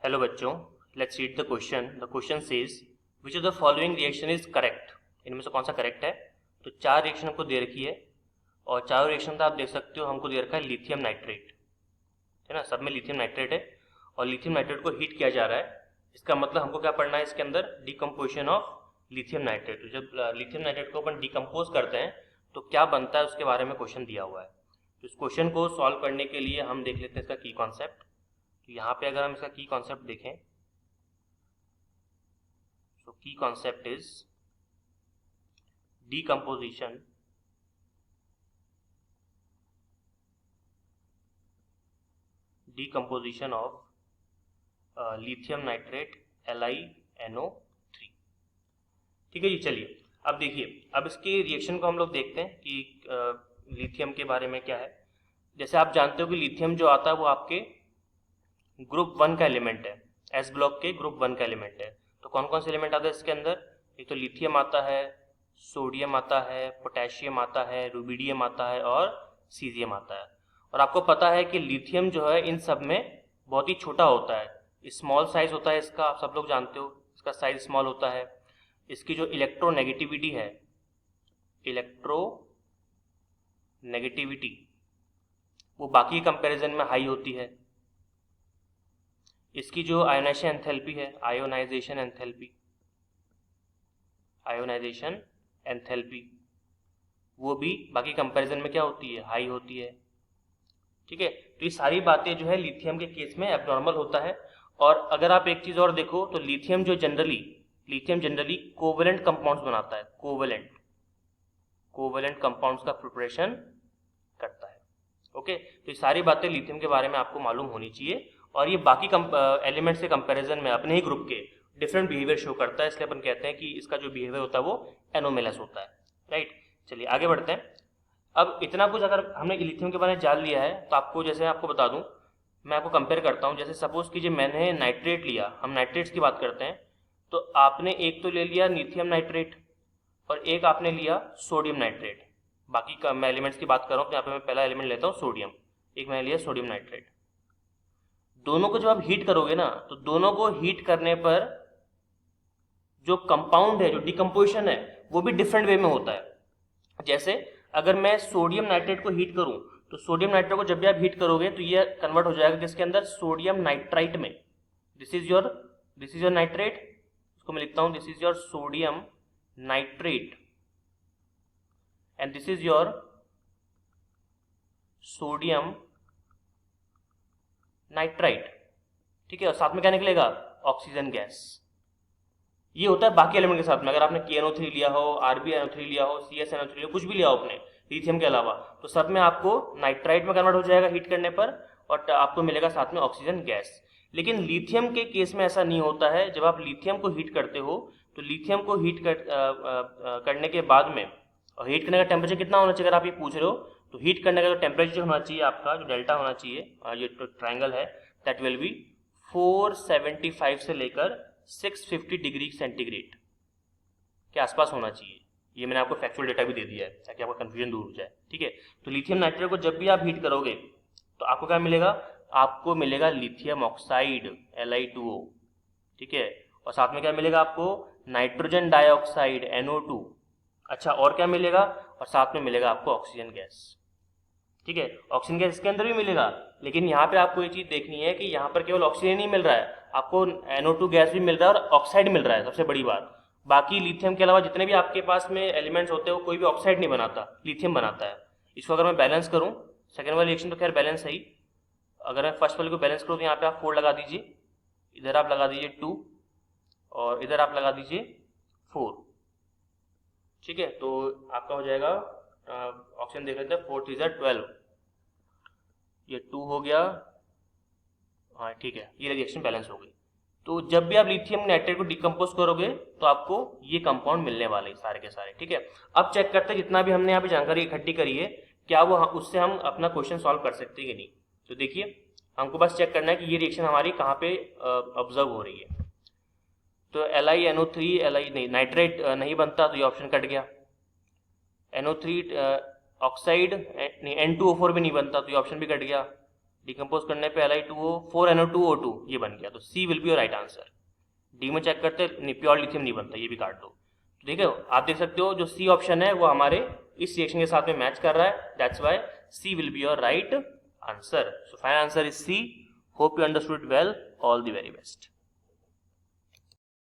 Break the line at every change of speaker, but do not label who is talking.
Hello बच्चों, let's read the question. The question says which of the following reaction is correct. इनमें से कौन सा करेक्ट है? तो चार रिएक्शन हमको दे रखी है और चारों रिएक्शन तो आप देख सकते हो हमको दे रखा है लिथियम नाइट्रेट, है ना। सब में लिथियम नाइट्रेट है और लिथियम नाइट्रेट को हीट किया जा रहा है। इसका मतलब हमको क्या पढ़ना है इसके अंदर? Decomposition of lithium nitrate. तो जब लिथियम नाइट्रेट को अपन डिकम्पोज करते हैं तो क्या बनता है उसके बारे में क्वेश्चन दिया हुआ है। तो इस क्वेश्चन को सॉल्व करने के लिए हम देख लेते हैं इसका की कॉन्सेप्ट। तो यहाँ पे अगर हम इसका की कॉन्सेप्ट देखें, so key concept is decomposition of lithium nitrate LiNO3। ठीक है जी। चलिए अब देखिए, अब इसके रिएक्शन को हम लोग देखते हैं कि लिथियम के बारे में क्या है। जैसे आप जानते हो कि लिथियम जो आता है वो आपके ग्रुप 1 का एलिमेंट है, एस ब्लॉक के ग्रुप 1 का एलिमेंट है। तो कौन कौन से एलिमेंट आता है इसके अंदर? एक तो लिथियम आता है, सोडियम आता है, पोटेशियम आता है, रुबिडियम आता है और सीजियम आता है। और आपको पता है कि लिथियम जो है इन सब में बहुत ही छोटा होता है, स्मॉल साइज होता है इसका। आप सब लोग जानते हो इसका साइज स्मॉल होता है। इसकी जो इलेक्ट्रोनेगेटिविटी है, इलेक्ट्रोनेगेटिविटी वो बाकी कंपैरिजन में हाई होती है। इसकी जो आयोनाइजेशन एंथैल्पी है, आयोनाइजेशन एंथैल्पी वो भी बाकी कंपैरिजन में क्या होती है? हाई होती है। ठीक है। तो ये सारी बातें जो है लिथियम के केस में एब्नॉर्मल होता है। और अगर आप एक चीज और देखो तो लिथियम जनरली कोवेलेंट कंपाउंड्स बनाता है, कोवेलेंट कंपाउंड्स का प्रिपरेशन करता है। ओके, तो ये सारी बातें लिथियम के बारे में आपको मालूम होनी चाहिए। और ये बाकी एलिमेंट्स के कंपैरिजन में अपने ही ग्रुप के डिफरेंट बिहेवियर शो करता है, इसलिए अपन कहते हैं कि इसका जो बिहेवियर होता है वो एनोमेलस होता है। राइट, चलिए आगे बढ़ते हैं। अब इतना कुछ अगर हमने लिथियम के बारे में जान लिया है तो आपको, जैसे आपको बता दूं, मैं आपको कंपेयर करता हूं। जैसे सपोज कीजिए मैंने नाइट्रेट लिया, हम नाइट्रेट्स की बात करते हैं, तो आपने एक तो ले लिया लिथियम नाइट्रेट और एक आपने लिया सोडियम नाइट्रेट। बाकी का मैं एलिमेंट्स की बात कर रहा हूँ तो यहाँ पे मैं पहला एलिमेंट लेता हूँ सोडियम, एक मैंने लिया सोडियम नाइट्रेट। दोनों को जब आप हीट करोगे ना, तो दोनों को हीट करने पर जो कंपाउंड है, जो डिकम्पोजिशन है, वो भी डिफरेंट वे में होता है। जैसे अगर मैं सोडियम नाइट्रेट को हीट करूं तो सोडियम नाइट्रेट को जब भी आप हीट करोगे तो ये कन्वर्ट हो जाएगा किसके अंदर? सोडियम नाइट्राइट में। दिस इज योर नाइट्रेट, इसको मैं लिखता हूं, this is your sodium nitrate and this is your sodium nitrite. ठीक है, और साथ में क्या निकलेगा? Oxygen gas. ये होता है बाकी एलिमेंट के साथ में। अगर आपने KNO3 लिया हो, RbNO3 लिया हो, CsNO3 लिया हो, कुछ भी लिया हो आपने लिथियम के अलावा, तो सब में आपको नाइट्राइट में कन्वर्ट हो जाएगा हीट करने पर और आपको मिलेगा साथ में ऑक्सीजन गैस। लेकिन लिथियम के केस में ऐसा नहीं होता है। जब आप लिथियम को हीट करते हो तो लिथियम को हीट करने के बाद में, और हीट करने का टेम्परेचर कितना होना चाहिए अगर आप ये पूछ रहे हो, तो हीट करने का जो टेम्परेचर होना चाहिए आपका, जो डेल्टा होना चाहिए, ये ट्राइंगल है, दैट विल बी 475 से लेकर 650 डिग्री सेंटीग्रेड के आसपास होना चाहिए। ये मैंने आपको फैक्चुअल डेटा भी दे दिया है ताकि आपका कंफ्यूजन दूर हो जाए। ठीक है, तो लिथियम नाइट्रेट को जब भी आप हीट करोगे तो आपको क्या मिलेगा? आपको मिलेगा लिथियम ऑक्साइड Li2O। ठीक है, और साथ में क्या मिलेगा आपको? Nitrogen dioxide NO2। अच्छा, और क्या मिलेगा? और साथ में मिलेगा आपको ऑक्सीजन गैस। ठीक है, ऑक्सीजन गैस इसके अंदर भी मिलेगा, लेकिन यहाँ पे आपको ये चीज देखनी है कि यहाँ पर केवल ऑक्सीजन नहीं मिल रहा है, आपको NO2 गैस भी मिल रहा है और ऑक्साइड मिल रहा है। सबसे बड़ी बात, बाकी लिथियम के अलावा जितने भी आपके पास में एलिमेंट्स होते हैं वो कोई भी ऑक्साइड नहीं बनाता, लिथियम बनाता है। इसको अगर मैं बैलेंस करूँ, सेकेंड वाली रिएक्शन तो खैर बैलेंस है ही, अगर मैं फर्स्ट वाले को बैलेंस करूँ तो यहाँ पे आप 4 लगा दीजिए, इधर आप लगा दीजिए 2 और इधर आप लगा दीजिए 4। ठीक है, तो आपका हो जाएगा ऑप्शन देख लेते हैं, 4 3 12, ये 2 हो गया। हाँ ठीक है, ये रिएक्शन बैलेंस हो गई। तो जब भी आप लिथियम नाइट्रेट को डिकम्पोज करोगे तो आपको ये कंपाउंड मिलने वाले सारे के सारे। ठीक है, अब चेक करते हैं जितना भी हमने यहाँ पे जानकारी इकट्ठी करी है, क्या वो उससे हम अपना क्वेश्चन सॉल्व कर सकते हैं कि नहीं। तो देखिए, हमको बस चेक करना है कि ये रिएक्शन हमारी कहाँ पे ऑब्जर्व हो रही है। तो LiNO3 नाइट्रेट नहीं बनता तो ये ऑप्शन कट गया। NO3 ऑक्साइड N2O4 भी नहीं बनता तो ये ऑप्शन भी कट गया। डिकम्पोज करने पे Li2O 4NO2O2 ये बन गया, तो C will be your right answer. D में चेक करते नहीं, प्योर लिथियम नहीं बनता, ये भी काट दो। तो ठीक है, आप देख सकते हो जो सी ऑप्शन है वो हमारे इस रिएक्शन के साथ में मैच कर रहा है, that's why C will be your right answer. So final answer is C. Hope you understood well, all the very best.